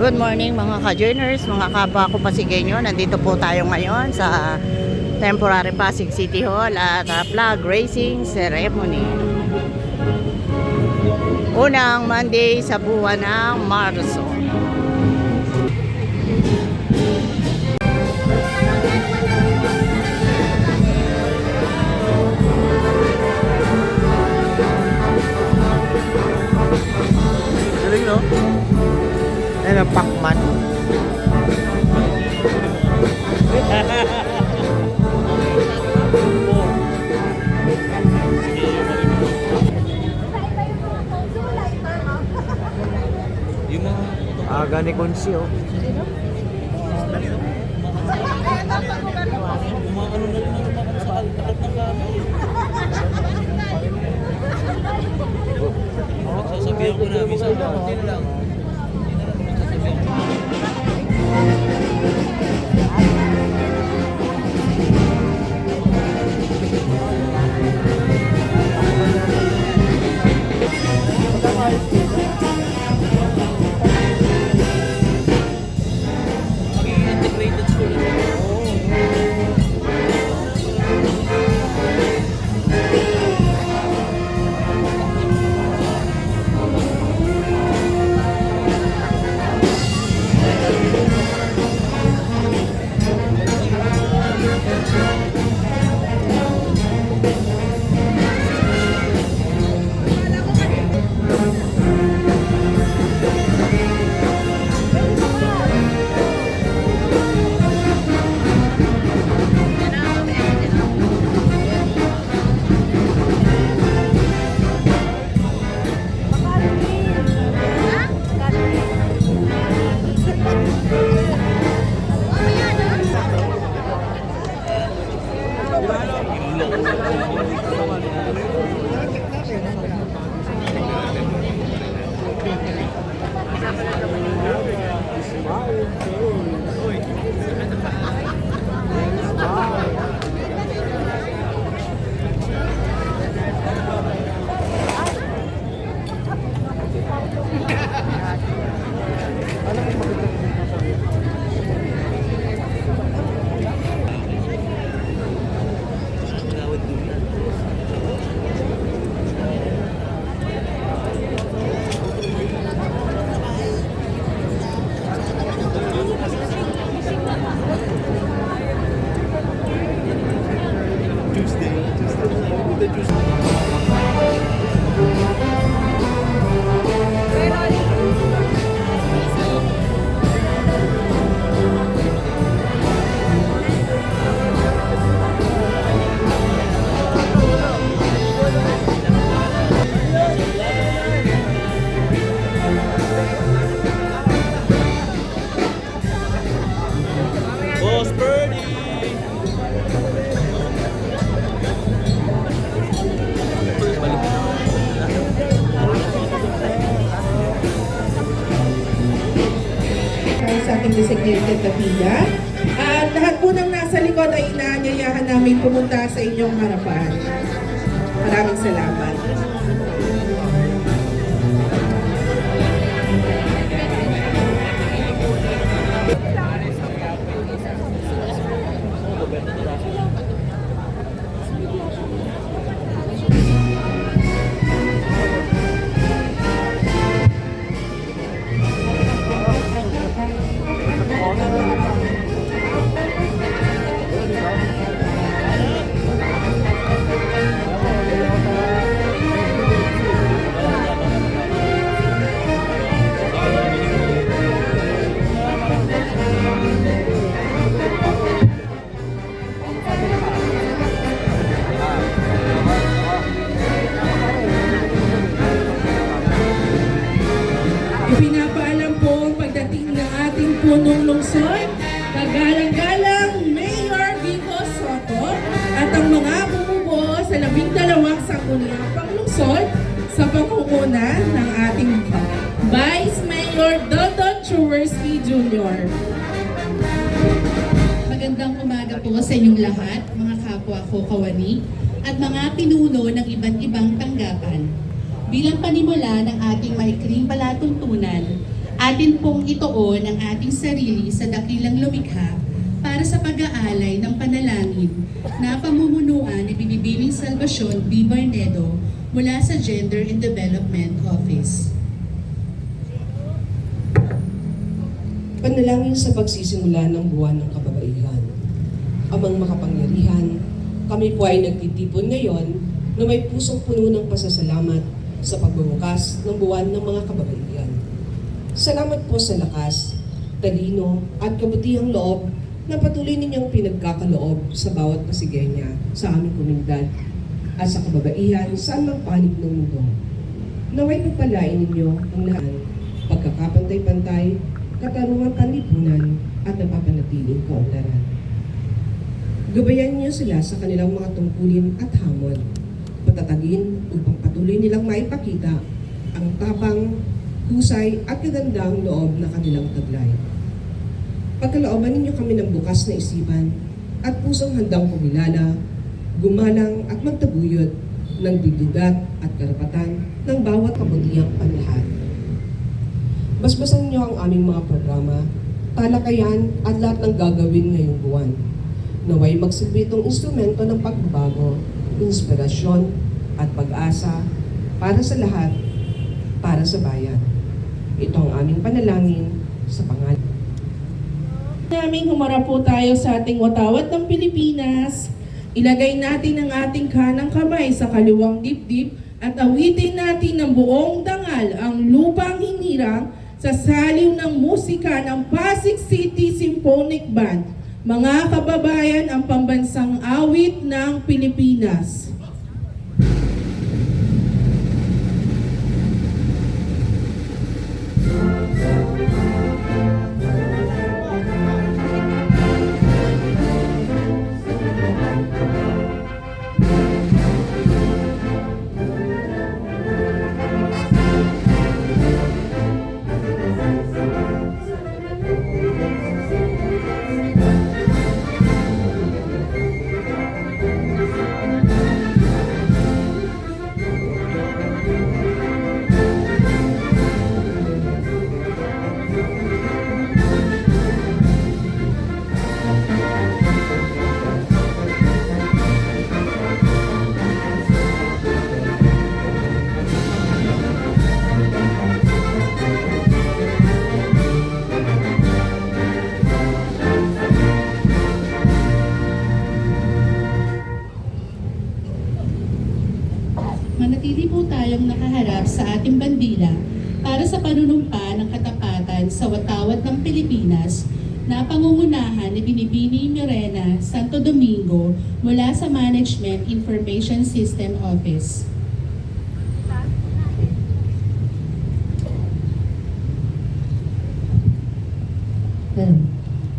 Good morning mga ka-journers, mga kapwa ko Pasigueño. Nandito po tayo ngayon sa temporary Pasig City Hall at flag raising ceremony. Unang Monday sa buwan ng Marso. Galing, no? Ayan ang Pacman. Aga ni Kunsi, oh. Sasabihan ko na, minsan hindi na lang. Magiging integrated school. Boss Birdie! Sa ating designated na pila. At lahat po ng nasa likod ay inaanyayahan namin pumunta sa inyong harapan. Maraming salamat. Ipinapaalam po ang pagdating ng ating punong lungsod, kagalang-galang Mayor Vico Soto at ang mga bumubuo sa 12 sangguniang panglungsod sa pangunguna ng ating Vice Mayor Dodon Chewerski Jr. Magandang umaga po sa inyong lahat, mga kapwa ko kawani at mga pinuno ng iba't ibang tanggapan. Bilang panimula ng ating maikling palatuntunan, Atin pong ituon ang ating sarili sa dakilang lumikha para sa pag-aalay ng panalangin na pamumunuan ni Binibining Salvacion B. Barnedo mula sa Gender and Development Office. Panalangin sa pagsisimula ng buwan ng kababaihan. Amang makapangyarihan, kami po ay nagtitipon ngayon na may pusong puno ng pasasalamat sa pagbubukas ng buwan ng mga kababaihan. Salamat po sa lakas, talino at kabutihang loob na patuloy ninyong pinagkakaloob sa bawat pasigenya sa aming komunidad at sa kababaihan sa anumang panig ng mundo. Naway pagpalain ninyo ang lahat, pagkakapantay-pantay, katarungang kanlipunan at napapanatiling kaunlaran. Gabayan niyo sila sa kanilang mga tungkulin at hamon, patatagin upang patuloy nilang maipakita ang tapang, husay at kagandang loob na kanilang taglay. Pagkalooban ninyo kami ng bukas na isipan at pusong handang kumilala, gumalang at magtaguyod ng dignidad at karapatan ng bawat kabutihang panlahat. Basbasan niyo ang aming mga programa, talakayan at lahat ng gagawin ngayong buwan. Naway magsilbi itong instrumento ng pagbabago, inspirasyon at pag-asa para sa lahat, para sa bayan. Ito ang aming panalangin sa pangalan. Naming humarap po tayo sa ating watawat ng Pilipinas. Ilagay natin ang ating kanang kamay sa kaliwang dibdib at awitin natin ng buong dangal ang lupang hinirang sa saliw ng musika ng Pasig City Symphonic Band. Mga kababayan, ang pambansang awit ng Pilipinas. Manatili po tayong nakaharap sa ating bandila para sa panunumpa ng katapatan sa watawat ng Pilipinas na pangungunahan ni Binibini Mirena Santo Domingo mula sa Management Information System Office.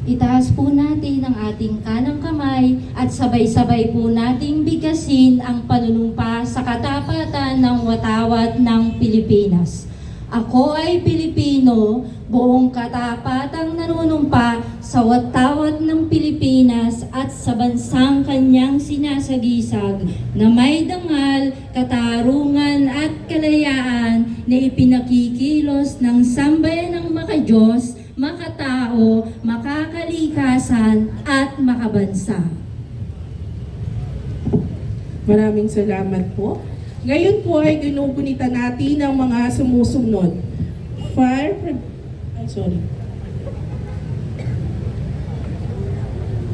Itaas po natin ang ating kanang kamay at sabay-sabay po nating bigkasin ang panunumpa sa katapatan ng watawat ng Pilipinas. Ako ay Pilipino, buong katapatang nanunumpa sa watawat ng Pilipinas at sa bansang kanyang sinasagisag na may dangal, katarungan at kalayaan na ipinakikilos ng sambayan ng makadiyos, makatao, makakalikasan at makabansa. Maraming salamat po. Ngayon po ay ginugunita natin ang mga sumusunod.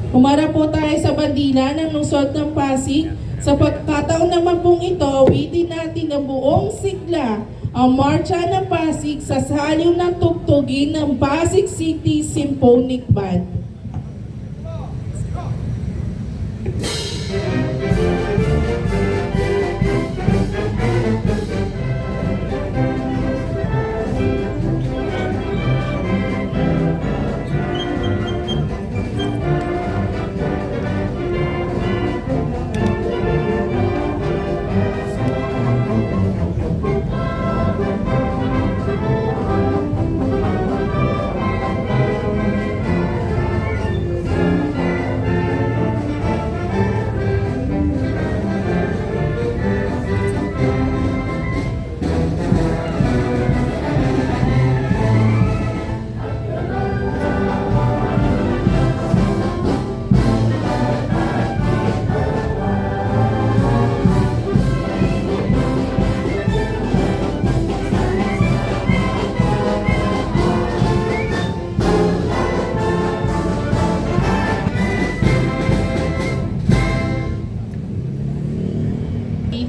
Humarap po tayo sa bandila ng lungsod ng Pasig. Sa pagkataon naman pong ito, awitin natin ang buong sigla ang Marcha ng Pasig sa saliw ng tugtugin ng Pasig City Symphonic Band.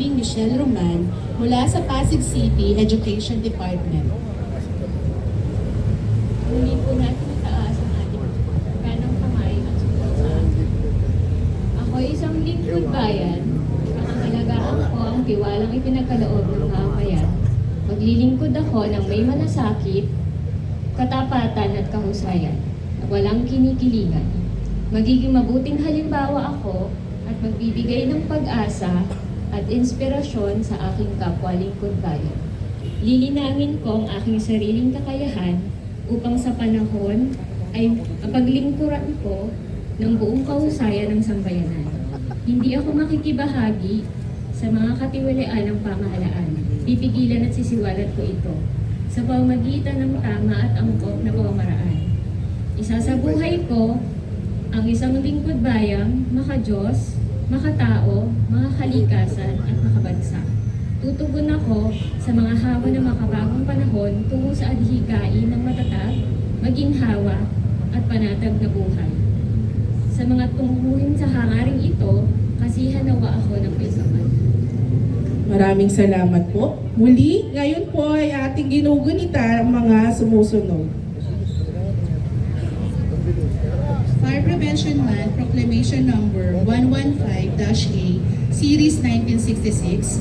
Bibining Michelle Roman mula sa Pasig City Education Department. Muli po natin itaas ang ating kanang kamay at sumunod sa atin. Ako isang lingkod bayan, kakangalagaan ko ang tiwalang ipinagkaloob ng mamayan. Maglilingkod ako ng may malasakit, katapatan at kahusayan na walang kinikilingan. Magiging mabuting halimbawa ako at magbibigay ng pag-asa at inspirasyon sa aking kapwa lingkod bayan. Lilinangin ko ang aking sariling kakayahan upang sa panahon ay mapaglingkuran ko ng buong kahusayan ng sambayanan. Hindi ako makikibahagi sa mga katiwalian ng pamahalaan. Pipigilan at sisiwalat ko ito sa pamamagitan ng tama at angkop na pamamaraan. Isasabuhay ko ang isang lingkod bayang makadiyos, makatao, makakalikasan at makabansa. Tutugon ako sa mga hamon ng makabagong panahon tungo sa adhikain ng matatag, maginhawa at panatag na buhay. Sa mga tungkulin sa hangaring ito, kasihan nawa ako ng may kamay. Maraming salamat po. Muli, ngayon po ay ating ginugunita ang mga sumusunod. Fire Prevention Month Proclamation Number 115-A, Series 1966.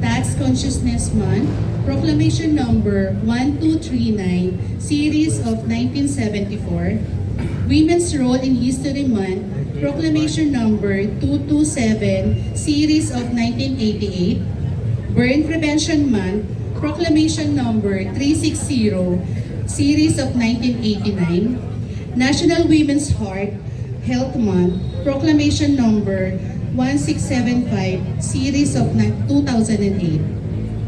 Tax Consciousness Month Proclamation Number 1239, Series of 1974. Women's Role in History Month Proclamation Number 227, Series of 1988. Burn Prevention Month Proclamation Number 360, Series of 1989. National Women's Heart Health Month Proclamation Number 1675, Series of 2008.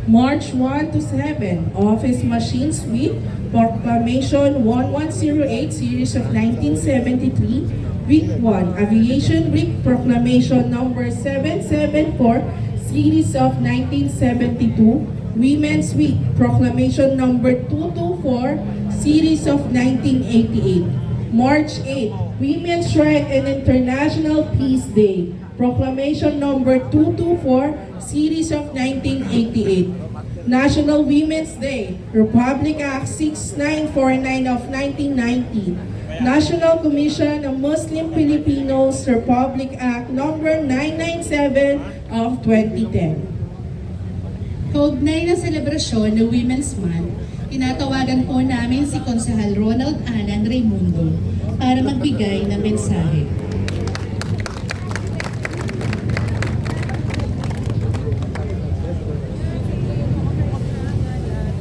March 1 to 7, Office Machines Week, Proclamation 1108, Series of 1973. Week 1, Aviation Week, Proclamation Number 774, Series of 1972. Women's Week, Proclamation Number 224, Series of 1988. March 8, Women's Right and International Peace Day, Proclamation Number 224, Series of 1988. National Women's Day, Republic Act 6949 of 1990. National Commission of Muslim Filipinos, Republic Act Number 997 of 2010. Kaugnay na selebrasyon ng Women's Month, tinatawagan po namin si Konsehal Ronald Alan Raimundo para magbigay ng mensahe.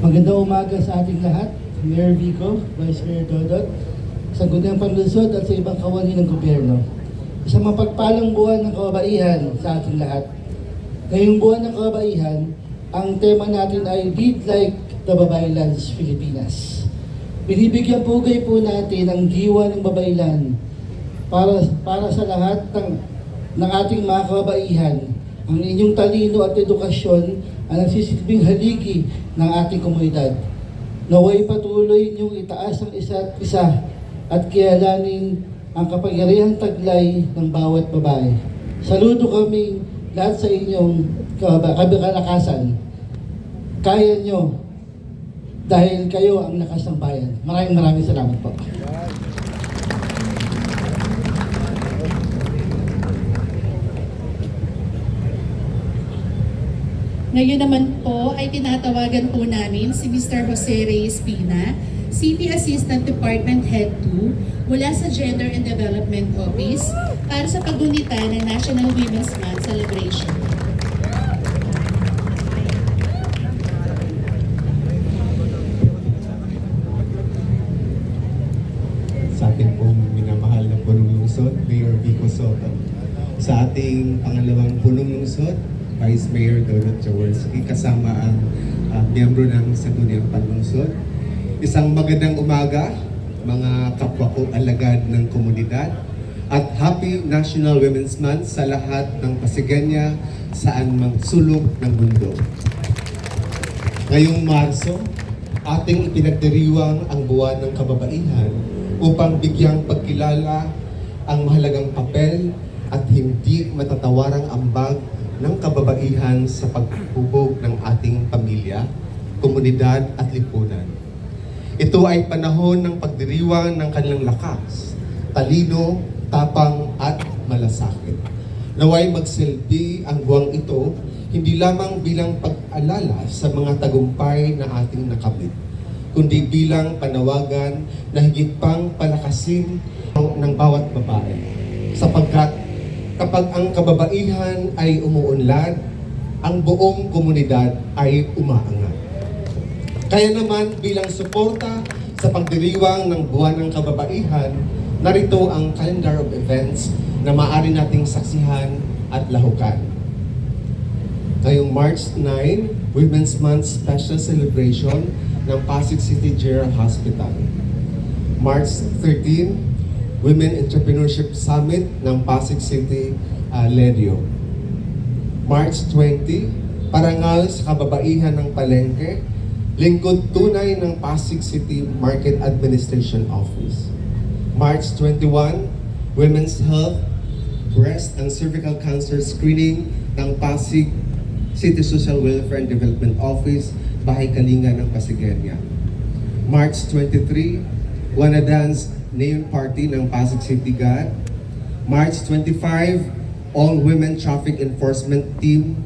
Magandang umaga sa ating lahat, Mayor Vico, Vice Mayor Dodot, sa Gudang Panlusod at sa ibang kawani ng gobyerno. Isang mapagpalang buwan ng kababaihan sa ating lahat. Ngayong buwan ng kababaihan, ang tema natin ay Lead Like the Babaylan's Pilipinas. Binibigyan pugay po natin ang diwa ng babaylan para sa lahat ng ating mga kababaihan. Ang inyong talino at edukasyon ang nagsisilbing haligi ng ating komunidad. Naway patuloy niyong itaas ang isa't isa at kayalanin ang kapangyarihang taglay ng bawat babae. Saludo kami lahat sa inyong kalakasan. Kaya nyo dahil kayo ang lakas ng bayan. Maraming salamat po. Ngayon naman po ay tinatawagan po namin si Mr. Jose Reyes Pina, City Assistant Department Head 2 mula sa Gender and Development Office para sa paggunita ng National Women's Month Celebration. Sa ating pong minamahal na punong lungsod, Mayor Vico Soto. Sa ating pangalawang punong lungsod, Vice Mayor Dodot Jaworski, kasama ang miyembro ng Sangguniang Panlungsod. Isang magandang umaga, mga kapwa ko alagad ng komunidad, at Happy National Women's Month sa lahat ng Pasiganya saan mang sulok ng mundo. Ngayong Marso, ating ipinagdiriwang ang buwan ng kababaihan upang bigyang pagkilala ang mahalagang papel at hindi matatawarang ambag ng kababaihan sa paghubog ng ating pamilya, komunidad at lipunan. Ito ay panahon ng pagdiriwang ng kanilang lakas, talino, tapang at malasakit. Naway magsilbi ang buwang ito hindi lamang bilang pag-alala sa mga tagumpay na ating nakamit, kundi bilang panawagan na higit pang palakasin ng bawat babae. Sapagkat kapag ang kababaihan ay umuunlad, ang buong komunidad ay umaangat. Kaya naman bilang suporta sa pagdiriwang ng Buwan ng Kababaihan, narito ang calendar of events na maaari nating saksihan at lahukan. Ngayong March 9, Women's Month Special Celebration ng Pasig City General Hospital. March 13, Women Entrepreneurship Summit ng Pasig City Ledio. March 20, Parangal sa Kababaihan ng Palengke, Lingkod Tunay ng Pasig City Market Administration Office. March 21, Women's Health, Breast and Cervical Cancer Screening ng Pasig City Social Welfare and Development Office, Bahay Kalinga ng Pasigueña. March 23, Wanna Dance Neon Party ng Pasig City GAD. March 25, All Women Traffic Enforcement Team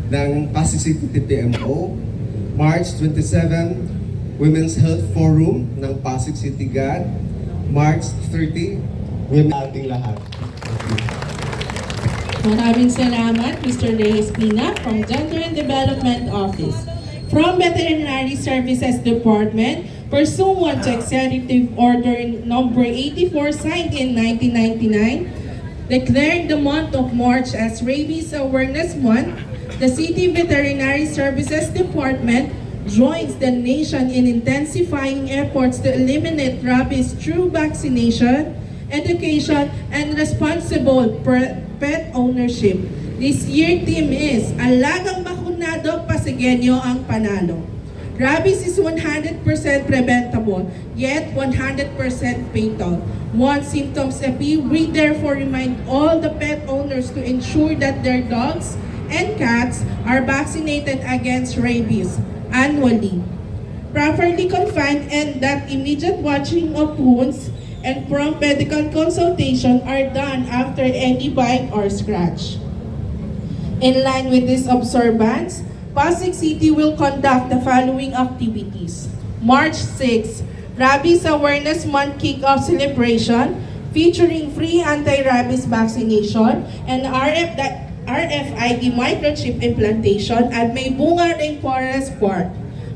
ng Pasig City TPMO. March 27, Women's Health Forum ng Pasig City GAD. March 30, Women ating lahat. Maraming salamat, Mr. Reyes Pina from Gender and Development Office. From Veterinary Services Department, pursuant to Executive Order Number 84 signed in 1999, declaring the month of March as Rabies Awareness Month, the City Veterinary Services Department joins the nation in intensifying efforts to eliminate rabies through vaccination, education, and responsible pet ownership. This year theme is Alagang Bakunado, Pasigueño ang Panalo. Rabies is 100% preventable, yet 100% fatal. Once symptoms appear, we therefore remind all the pet owners to ensure that their dogs and cats are vaccinated against rabies annually, properly confined, and that immediate watching of wounds and prompt medical consultation are done after any bite or scratch. In line with this observance, Pasig City will conduct the following activities. March 6, Rabies Awareness Month Kick-Off Celebration featuring free anti-rabies vaccination and RFID microchip implantation at May Bunga Rainforest Park.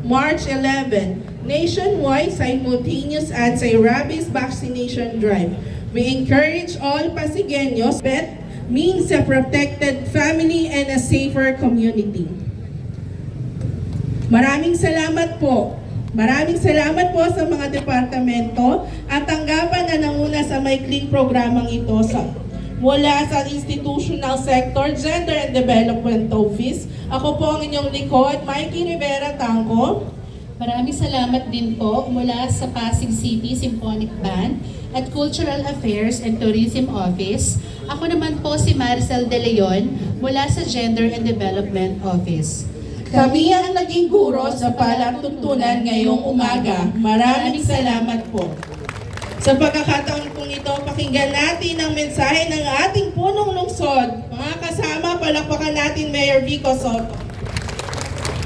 March 11, nationwide simultaneous anti-rabies vaccination drive. We encourage all Pasigueños pet means a protected family and a safer community. Maraming salamat po. Maraming salamat po sa mga departamento at tanggapan na nanguna sa maikling programang ito mula sa Institutional Sector, Gender and Development Office. Ako po ang inyong likod, Mikey Rivera Tangco. Maraming salamat din po mula sa Pasig City Symphonic Band at Cultural Affairs and Tourism Office. Ako naman po si Maricel De Leon mula sa Gender and Development Office. Kami ang naging guro sa palatuntunan ngayong umaga. Maraming salamat po. Sa pagkakataon pong ito, pakinggan natin ang mensahe ng ating punong lungsod. Mga kasama, palakpakan natin Mayor Vico Soto.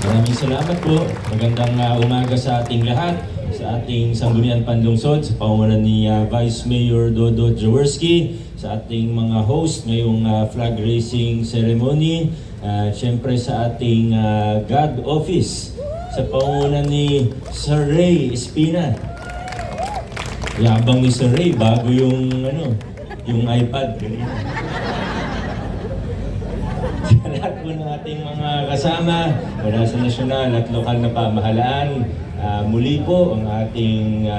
Maraming salamat po. Magandang umaga sa ating lahat, sa ating Sangguniang Panlungsod, sa pangunguna ni Vice Mayor Dodo Jaworski, sa ating mga host ngayong flag raising ceremony, siyempre sa ating GAD office, sa pangunguna ni Sir Ray Espina. Yabang ni Sir Ray, bago yung iPad. Sa lahat po ng ating mga kasama, mula sa nasyonal at lokal na pamahalaan, muli po ang ating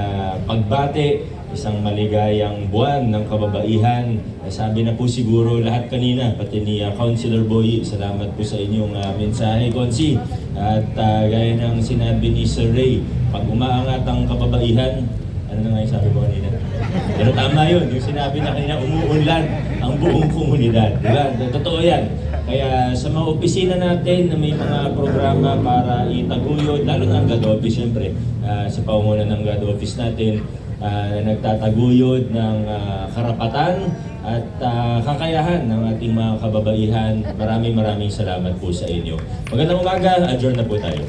pagbate, isang maligayang buwan ng kababaihan. Sabi na po siguro lahat kanina, pati ni Councilor Boy, salamat po sa inyong mensahe, Consi. At gaya ng sinabi ni Sir Ray, pag umaangat ang kababaihan, ano na nga yung sabi mo kanina? Pero tama yun, yung sinabi na kanina, umuunlad ang buong komunidad. Diba? Totoo yan. Kaya sa mga opisina natin na may mga programa para itaguyod, lalo na ang God Office, siyempre, sa pangunguna ng God Office natin, nagtataguyod ng karapatan at kakayahan ng ating mga kababaihan. Maraming salamat po sa inyo. Magandang umaga, adjourn na po tayo.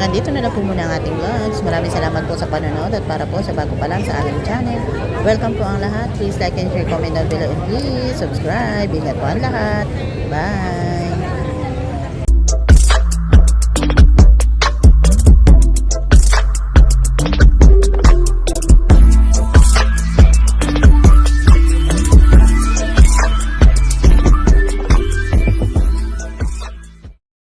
hanggang dito na lang po muna ang ating vlogs. Maraming salamat po sa panonood at para po sa bago pa lang sa aking channel. Welcome po ang lahat. Please like and share, comment down below and please subscribe. Ingat po ang lahat. Bye!